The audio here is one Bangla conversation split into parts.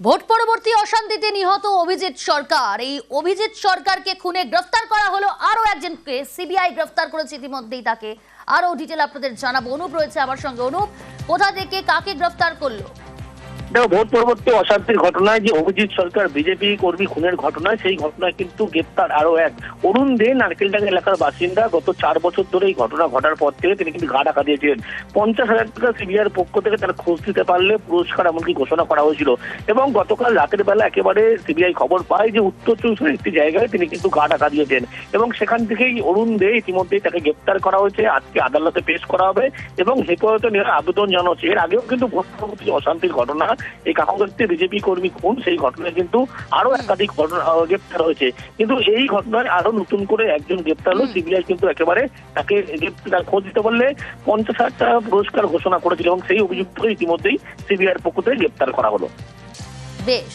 ভোট পরবর্তী অশান্তিতে নিহত অভিজিৎ সরকার, এই অভিজিৎ সরকারকে খুনে গ্রেফতার করা হলো। আরো একজনকে সিবিআই গ্রেফতার করেছে ইতিমধ্যেই, তাকে আরো ডিটেল আপনাদের জানাবো। অনুপ রয়েছে আমার সঙ্গে। অনুপ, কোথা থেকে কাকে গ্রেফতার করলো? দেখো, ভোট পরবর্তী অশান্তির ঘটনায় যে অভিজিৎ সরকার বিজেপি কর্মী খুনের ঘটনায়, সেই ঘটনায় কিন্তু গ্রেপ্তার আরো এক অরুণ দে, নারকেলডাঙ্গা এলাকার বাসিন্দা। গত 4 বছর ধরে এই ঘটনা ঘটার পর থেকে তিনি কিন্তু গা ঢাকা দিয়েছিলেন। 50,000 টাকা সিবিআইয়ের পক্ষ থেকে তারা খোঁজ দিতে পারলে পুরস্কার এমনকি ঘোষণা করা হয়েছিল। এবং গতকাল রাতের বেলা একেবারে সিবিআই খবর পায় যে উত্তর চব্বিশ পরগনার একটি জায়গায় তিনি কিন্তু গা ঢাকা দিয়েছেন, এবং সেখান থেকেই অরুণ দে ইতিমধ্যেই তাকে গ্রেপ্তার করা হয়েছে। আজকে আদালতে পেশ করা হবে এবং হেফাজতে নেওয়ার আবেদন জানানো হচ্ছে। এর আগেও কিন্তু ভোট পরবর্তী অশান্তির ঘটনা, এই কাকুগঞ্জে বিজেপি কর্মী খুন, সেই ঘটনায় কিন্তু আরো একাধিক গ্রেপ্তার হয়েছে। কিন্তু এই ঘটনায় আরো নতুন করে একজন গ্রেপ্তার হলো। সিবিআই কিন্তু একেবারে তাকে খোঁজ দিতে বললে 50,000 টাকা পুরস্কার ঘোষণা করেছিল, এবং সেই অভিযুক্তকে ইতিমধ্যেই সিবিআইয়ের পক্ষ থেকে গ্রেপ্তার করা হলো। বেশ,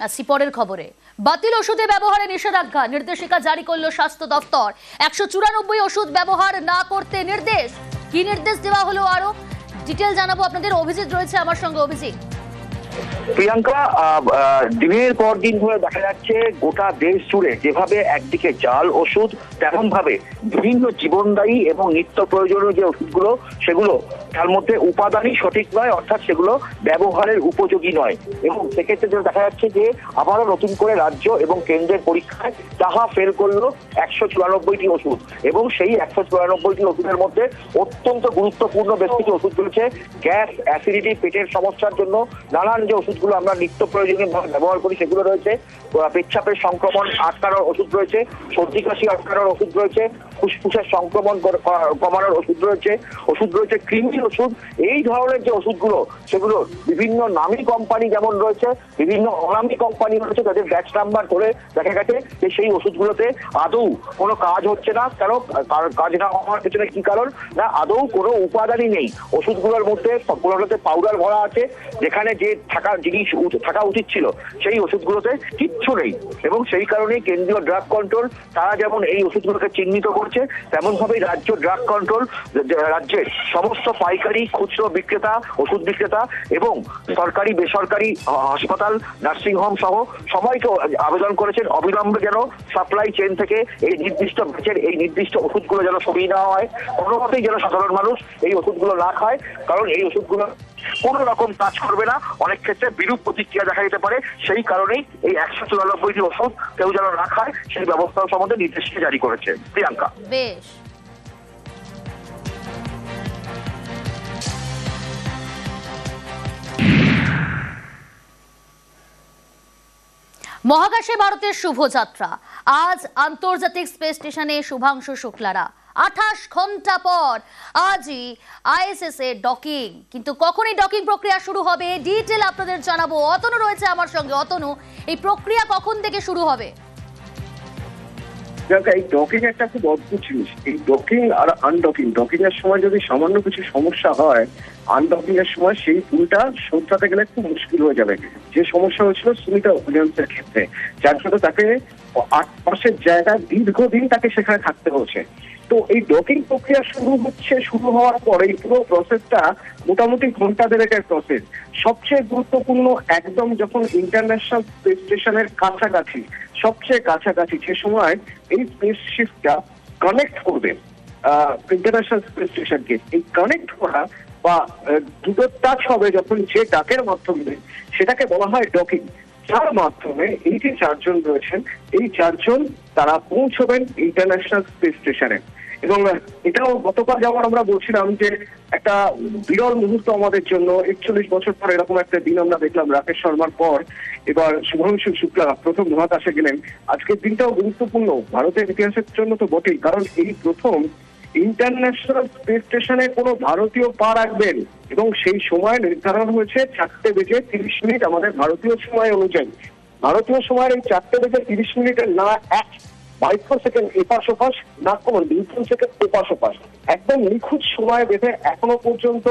আসি পরের খবরে। বাতিল ওষুধে ব্যবহারে নিষেধাজ্ঞা, নির্দেশিকা জারি করলো স্বাস্থ্য দপ্তর। 194 ওষুধ ব্যবহার না করতে নির্দেশ। কি নির্দেশ দেওয়া হলো আরো ডিটেল জানাবো আপনাদের। অভিজিৎ রয়েছে আমার সঙ্গে। অভিজিৎ। প্রিয়াঙ্কা, দিনের পর দিন ধরে দেখা যাচ্ছে গোটা দেশ জুড়ে যেভাবে একদিকে জাল ওষুধ, তেমন ভাবে বিভিন্ন জীবনদায়ী এবং নিত্য প্রয়োজনীয় যে ওষুধগুলো, সেগুলো তার মধ্যে উপাদানই সঠিক নয়, অর্থাৎ সেগুলো ব্যবহারের উপযোগী নয়। এবং সেক্ষেত্রে দেখা যাচ্ছে যে আবারও নতুন করে রাজ্য এবং কেন্দ্রের পরীক্ষায় তাহা ফেল করলো 194টি ওষুধ। এবং সেই 194টি ওষুধের মধ্যে অত্যন্ত গুরুত্বপূর্ণ বেশ কিছু ওষুধ রয়েছে। গ্যাস, অ্যাসিডিটি, পেটের সমস্যার জন্য নানান যে ওষুধগুলো আমরা নিত্য প্রয়োজনীয় ব্যবহার করি সেগুলো রয়েছে। পেচ্ছাপের সংক্রমণ আটকানোর ওষুধ রয়েছে, সর্দি কাশি আটকানোর ওষুধ রয়েছে, ফুসফুসের সংক্রমণ কমানোর ওষুধ রয়েছে কৃমির ওষুধ। এই ধরনের যে ওষুধগুলো, সেগুলো বিভিন্ন নামী কোম্পানি যেমন রয়েছে, বিভিন্ন অনামী কোম্পানি রয়েছে, তাদের ব্যাচ নাম্বার ধরে দেখা গেছে যে সেই ওষুধগুলোতে আদৌ কোনো কাজ হচ্ছে না। কেন কাজ না হওয়ার পেছনে কি কারণ? না, আদৌ কোনো উপাদানই নেই ওষুধগুলোর মধ্যে। সবগুলোতে পাউডার ভরা আছে, যেখানে যে জিনিস থাকা উচিত ছিল সেই ওষুধগুলোতে কিচ্ছু নেই। এবং সেই কারণেই কেন্দ্রীয় ড্রাগ কন্ট্রোল তারা যেমন এই ওষুধগুলোকে চিহ্নিত করছে, তেমন ভাবেই রাজ্য ড্রাগ কন্ট্রোল রাজ্যের সমস্ত পাইকারি, খুচরো বিক্রেতা, ওষুধ বিক্রেতা এবং সরকারি বেসরকারি হাসপাতাল, নার্সিংহোম সহ সবাইকে আবেদন করেছেন অবিলম্বে যেন সাপ্লাই চেইন থেকে এই নির্দিষ্ট ব্যাচের এই নির্দিষ্ট ওষুধগুলো যেন সরিয়ে নেওয়া হয়। কোনোভাবেই যেন সাধারণ মানুষ এই ওষুধগুলো না খায়, কারণ এই ওষুধগুলো কোন রকম কাজ করবে না, অনেক ক্ষেত্রে বিরূপ প্রতিক্রিয়া দেখা যেতে পারে। সেই কারণেই এই 194টি ওষুধ কেউ যেন না খায়, সেই ব্যবস্থা সম্বন্ধে নির্দেশিকা জারি করেছে। প্রিয়াঙ্কা। বেশ, মহাকাশে ভারতের শুভযাত্রা। আজ আন্তর্জাতিক স্পেস স্টেশনে শুভাংশু শুক্লারা 28 ঘন্টা পর আজই আইএসএস এ ডকিং। কিন্তু কখনই ডকিং প্রক্রিয়া শুরু হবে ডিটেল আপনাদের জানাবো। অতনু রয়েছে আমার সঙ্গে। অতনু, এই প্রক্রিয়া কখন থেকে শুরু হবে? এই ডকিং একটা খুব অদ্ভুত জিনিস। এই ডকিং আর আনডকিং, ডকিং এর সময় যদি সামান্য কিছু সমস্যা হয়, আনডকিং এর সময় সেই ফুলটা শোধরাতে গেলে খুব মুশকিল হয়ে যাবে। যে সমস্যা হয়েছিল সুনিতা উইলিয়ামসের ক্ষেত্রে, যার জন্য তাকে 8 মাসের জায়গায় দীর্ঘদিন তাকে সেখানে থাকতে হচ্ছে। তো এই ডকিং প্রক্রিয়া শুরু হওয়ার পরে এই পুরো প্রসেসটা মোটামুটি ঘন্টা দেড়েকের প্রসেস। সবচেয়ে গুরুত্বপূর্ণ একদম যখন ইন্টারন্যাশনাল স্পেস স্টেশনের কাছাকাছি, সবচেয়ে কাছাকাছি যে সময় এই স্পেসশিপটা কানেক্ট করবে ইন্টারন্যাশনাল স্পেস স্টেশনকে, এই কানেক্ট করা বা দুটো টাচ হবে যখন যে ডাকের মাধ্যমে, সেটাকে বলা হয় ডকিং। যার মাধ্যমে এই যে 4 জন রয়েছেন, এই 4 জন তারা পৌঁছবেন ইন্টারন্যাশনাল স্পেস স্টেশনে। এবং এটাও গতকাল যেমন আমরা বলছিলাম যে একটা বিরল মুহূর্ত আমাদের জন্য, 41 বছর পর এরকম একটা দিন আমরা দেখলাম। রাকেশ শর্মার পর এবার শুভাংশু শুক্লা প্রথম মহাকাশে গেলেন। আজকের দিনটাও গুরুত্বপূর্ণ ভারতের ইতিহাসের জন্য তো বটেই, কারণ এই প্রথম ইন্টারন্যাশনাল স্পেস স্টেশনে কোনো ভারতীয় পা রাখবেন। এবং সেই সময় নির্ধারণ হয়েছে 4:30 আমাদের ভারতীয় সময় অনুযায়ী। ভারতীয় সময়ের এই 4:30 না মাইক্রোসেকেন্ড এপাশ ওপাশ, না কোনো নিউটন সেকেন্ড এপাশ ওপাশ, একদম নিখুঁত সময় বেঁধে এখনো পর্যন্ত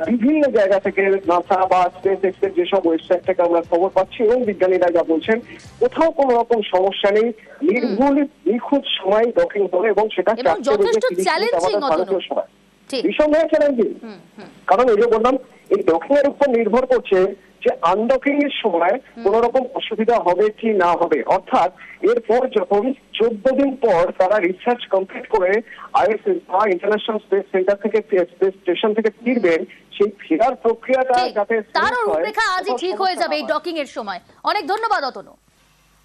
বিভিন্ন জায়গা থেকে নাসা বা স্পেস এক্সের যেসব ওয়েবসাইট থেকে আমরা খবর পাচ্ছি এবং বিজ্ঞানীরা যা বলছেন, কোথাও কোনো রকম সমস্যা নেই, নির্ভুল নিখুঁত সময় ডকিং হবে এবং সেটা যথেষ্ট চ্যালেঞ্জিং সময় নিঃসন্দেহে চ্যালেঞ্জিং। কারণ এই যে বললাম, এই ডকিং এর উপর নির্ভর করছে যে আনডকিং এর সময় কোন রকম অসুবিধা হবে কি না হবে। অর্থাৎ এরপর যখন 14 দিন পর তারা রিসার্চ কমপ্লিট করে আইএসএস বা ইন্টারন্যাশনাল স্পেস সেন্টার থেকে স্পেস স্টেশন থেকে ফিরবেন, সেই ফেরার প্রক্রিয়াটা যাতে তার রূপরেখা আজই ঠিক হয়ে যাবে এই ডকিং এর সময়। অনেক ধন্যবাদ অতনু।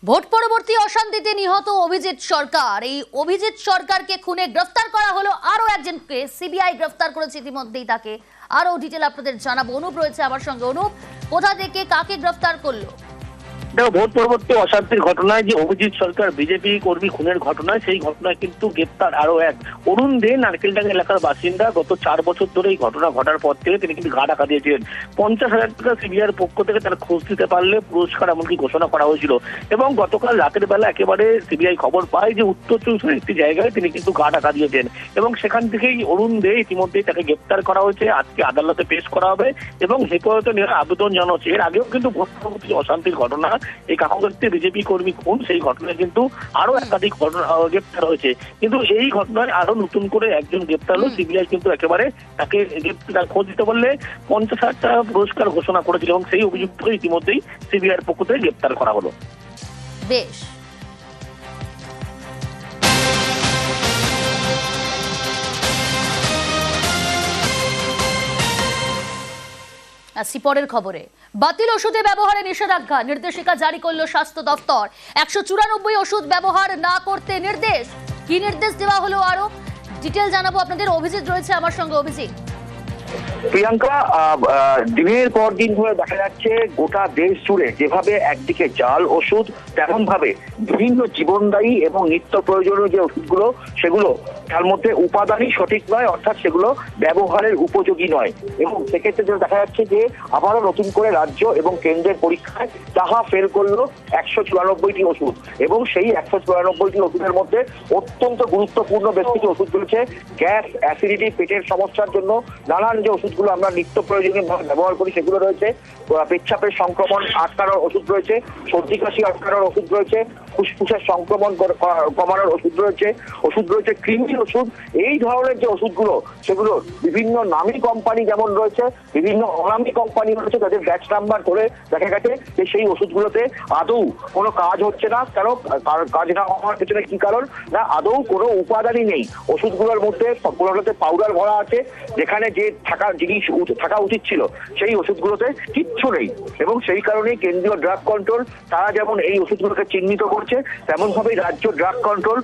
ভোট পরবর্তী অশান্তিতে নিহত অভিজিৎ সরকার, এই অভিজিৎ সরকারকে খুনে গ্রেফতার করা হলো আরো একজনকে, সিবিআই গ্রেফতার করেছে ইতিমধ্যেই তাকে। আরো ডিটেল আপনাদের জানাবো। অনুপ রয়েছে আমার সঙ্গে। অনুপ, কোথা থেকে কাকে গ্রেফতার করলো? দেখো, ভোট পরবর্তী অশান্তির ঘটনায় যে অভিজিৎ সরকার বিজেপি কর্মী খুনের ঘটনায়, সেই ঘটনায় কিন্তু গ্রেপ্তার আরো এক অরুণ দে, নারকেলডাঙ্গা এলাকার বাসিন্দা। গত 4 বছর ধরে এই ঘটনা ঘটার পর থেকে তিনি কিন্তু গা ঢাকা দিয়েছিলেন। 50,000 টাকা সিবিআইয়ের পক্ষ থেকে তার খোঁজ দিতে পারলে পুরস্কার এমনকি ঘোষণা করা হয়েছিল। এবং গতকাল রাতের বেলা একেবারে সিবিআই খবর পায় যে উত্তর চব্বিশ একটি জায়গায় তিনি কিন্তু গা ঢাকা দিয়েছেন এবং সেখান থেকেই অরুণ দে ইতিমধ্যেই তাকে গ্রেপ্তার করা হয়েছে। আজকে আদালতে পেশ করা হবে এবং হেফাজতে নেওয়ার আবেদন জানানো হচ্ছে। এর আগেও কিন্তু ভোট পরবর্তী অশান্তির ঘটনা, এই কাকুগঞ্জে বিজেপি কর্মী খুন, সেই ঘটনায় কিন্তু আরো একাধিক গ্রেপ্তার হয়েছে। কিন্তু এই ঘটনায় আরো নতুন করে একজন গ্রেপ্তার হলো। সিবিআই কিন্তু একেবারে তাকে খোঁজ দিতে বললে 50,000 টাকা পুরস্কার ঘোষণা করেছিল এবং সেই অভিযুক্তকে ইতিমধ্যেই সিবিআইয়ের পক্ষ থেকে গ্রেপ্তার করা হলো। বেশ, আসি পরের খবরে। বাতিল ওষুধে ব্যবহারে নিষেধাজ্ঞা, নির্দেশিকা জারি করল স্বাস্থ্য দপ্তর। 194 ওষুধ ব্যবহার না করতে নির্দেশ। কি নির্দেশ দেওয়া হলো আরো ডিটেল জানাবো আপনাদের। অভিজিৎ রয়েছে আমার সঙ্গে। অভিজিৎ, প্রিয়াঙ্কা, দিনের পর দিন ধরে দেখা যাচ্ছে গোটা দেশ জুড়ে যেভাবে একদিকে জাল ওষুধ, তেমন ভাবে বিভিন্ন জীবনদায়ী এবং নিত্য প্রয়োজনীয় যে ওষুধগুলো, সেগুলো তার মধ্যে উপাদানই সঠিক নয়, অর্থাৎ সেগুলো ব্যবহারের উপযোগী নয়। এবং সেক্ষেত্রে দেখা যাচ্ছে যে আবারও নতুন করে রাজ্য এবং কেন্দ্রের পরীক্ষায় তাহা ফেল করলো 194টি ওষুধ। এবং সেই 194টি ওষুধের মধ্যে অত্যন্ত গুরুত্বপূর্ণ বেশ কিছু ওষুধ রয়েছে। গ্যাস, অ্যাসিডিটি, পেটের সমস্যার জন্য নানান যে ওষুধগুলো আমরা নিত্য প্রয়োজনীয় ব্যবহার করি সেগুলো রয়েছে। পেচ্ছাপের সংক্রমণ আটকানোর ওষুধ রয়েছে, সর্দি কাশি আটকানোর ওষুধ রয়েছে, ফুসফুসের সংক্রমণ কমানোর ওষুধ রয়েছে কৃমির ওষুধ। এই ধরনের যে ওষুধগুলো, সেগুলো বিভিন্ন নামী কোম্পানি যেমন রয়েছে, বিভিন্ন অনামী কোম্পানি রয়েছে, তাদের ব্যাচ নাম্বার ধরে দেখা গেছে যে সেই ওষুধগুলোতে আদৌ কোনো কাজ হচ্ছে না। কেন কাজ না হওয়ার পেছনে কি কারণ? না, আদৌ কোনো উপাদানই নেই ওষুধগুলোর মধ্যে। সবগুলোতে পাউডার ভরা আছে, যেখানে যে জিনিস থাকা উচিত ছিল সেই ওষুধগুলোতে কিচ্ছু নেই। এবং সেই কারণে কেন্দ্রীয় ড্রাগ কন্ট্রোল তারা যেমন এই ওষুধগুলোকে চিহ্নিত করছে, তেমন ভাবেই রাজ্য ড্রাগ কন্ট্রোল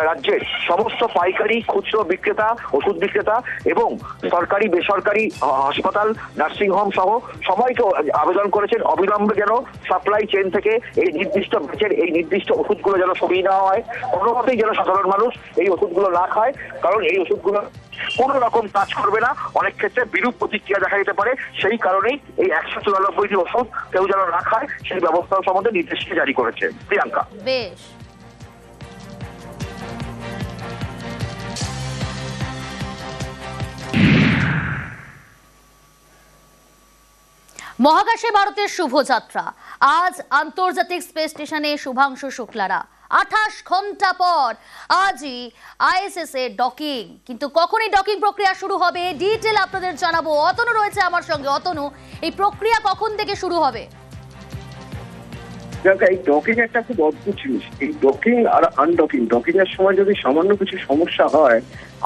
রাজ্যের সমস্ত পাইকারি, খুচরো বিক্রেতা, ওষুধ বিক্রেতা এবং সরকারি বেসরকারি হাসপাতাল, নার্সিংহোম সহ সবাইকে আবেদন করেছেন অবিলম্বে যেন সাপ্লাই চেইন থেকে এই নির্দিষ্ট ব্যাচের এই নির্দিষ্ট ওষুধগুলো যেন সরিয়ে নেওয়া হয়। কোনোমতেই যেন সাধারণ মানুষ এই ওষুধগুলো না খায়, কারণ এই ওষুধগুলো কোন রকম কাজ করবে না, অনেক ক্ষেত্রে বিরূপ প্রতিক্রিয়া দেখা যেতে পারে। সেই কারণেই এই 194টি ওষুধ কেউ যেন না খায় সেই ব্যবস্থা সম্বন্ধে নির্দেশিকা জারি করেছে। প্রিয়াঙ্কা, বেশ। মহাকাশে ভারতের শুভযাত্রা। আজ আন্তর্জাতিক স্পেস স্টেশনে শুভাংশু শুক্লারা। 28 ঘন্টা পর আজই আইএসএস এ ডকিং। কিন্তু কখনই ডকিং প্রক্রিয়া শুরু হবে ডিটেল আপনাদের জানাবো। অতনু রয়েছে আমার সঙ্গে। অতনু, এই প্রক্রিয়া কখন থেকে শুরু হবে? এই ডকিং একটা খুব অদ্ভুত জিনিস। এই ডকিং আর আনডকিং, ডকিং এর সময় যদি সামান্য কিছু সমস্যা হয়,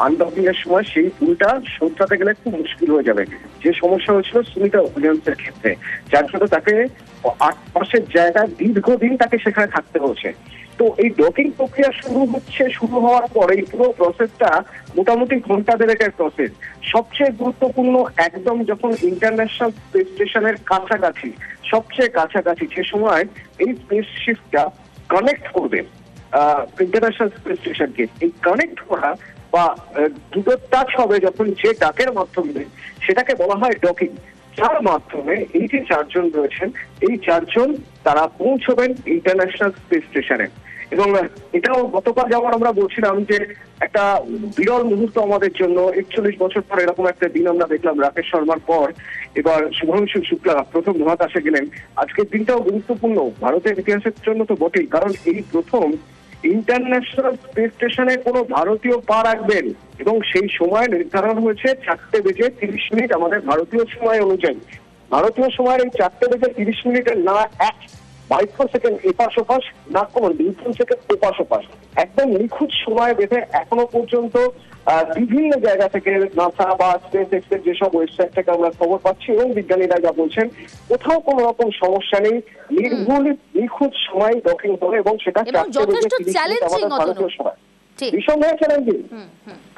আনডকিং এর সময় সেই পুলটা শোধরাতে গেলে খুব মুশকিল হয়ে যাবে। যে সমস্যা হয়েছিল সুমিতা উইলিয়ামসের ক্ষেত্রে, যার জন্য তাকে 8 মাসের জায়গায় দীর্ঘদিন তাকে সেখানে থাকতে হচ্ছে। তো এই ডকিং প্রক্রিয়া শুরু হওয়ার পর এই পুরো প্রসেসটা মোটামুটি ঘন্টা দেড়েকের প্রসেস। সবচেয়ে গুরুত্বপূর্ণ একদম যখন ইন্টারন্যাশনাল স্পেস স্টেশনের কাছাকাছি, সবচেয়ে কাছাকাছি যে সময় এই স্পেসশিপটা কানেক্ট করবে ইন্টারন্যাশনাল স্পেস স্টেশনকে, এই কানেক্ট করা বা দুটো টাচ হবে যখন যে ডাকের মাধ্যমে, সেটাকে বলা হয় ডকিং। যার মাধ্যমে এই যে 4 জন রয়েছেন, এই 4 জন তারা পৌঁছবেন ইন্টারন্যাশনাল স্পেস স্টেশনে। এবং এটাও গতকাল যেমন আমরা বলছিলাম যে একটা বিরল মুহূর্ত আমাদের জন্য, 41 বছর পর এরকম একটা দিন আমরা দেখলাম। রাকেশ শর্মার পর এবার শুভাংশু শুক্লা প্রথম মহাকাশে গেলেন। আজকের দিনটাও গুরুত্বপূর্ণ ভারতের ইতিহাসের জন্য তো বটেই, কারণ এই প্রথম ইন্টারন্যাশনাল স্পেস স্টেশনে কোনো ভারতীয় পা রাখবেন এবং সেই সময় নির্ধারণ হয়েছে 4:30 আমাদের ভারতীয় সময় অনুযায়ী। ভারতীয় সময়ের এই 4:30 না এক মাইক্রোসেকেন্ড এপাশ ওপাশ, না কোনো মিলিয়ন সেকেন্ড এপাশ ওপাশ, একদম নিখুঁত সময় বেঁধে এখনো পর্যন্ত বিভিন্ন জায়গা থেকে নাসা বা স্পেস এক্সের যেসব ওয়েবসাইট থেকে আমরা খবর পাচ্ছি এবং বিজ্ঞানীরা যা বলছেন, কোথাও কোনো রকম সমস্যা নেই, নির্ভুল নিখুঁত সময় ডকিং হবে এবং সেটা যথেষ্ট চ্যালেঞ্জিং ভারতীয় সময়। নিঃসন্দেহে চ্যালেঞ্জিং,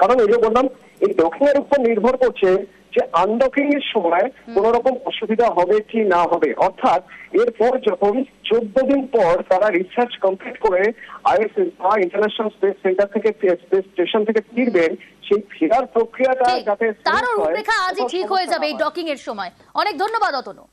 কারণ এই যে বললাম এই ডকিং এর উপর নির্ভর করছে যে আনডকিং এর সময় কোন রকম অসুবিধা হবে কি না হবে। অর্থাৎ এরপর যখন 14 দিন পর তারা রিসার্চ কমপ্লিট করে আইএসএস বা ইন্টারন্যাশনাল স্পেস সেন্টার থেকে স্পেস স্টেশন থেকে ফিরবেন, সেই ফেরার প্রক্রিয়াটা যাতে তার রূপরেখা আজই ঠিক হয়ে যাবে এই ডকিং এর সময়। অনেক ধন্যবাদ অতনু।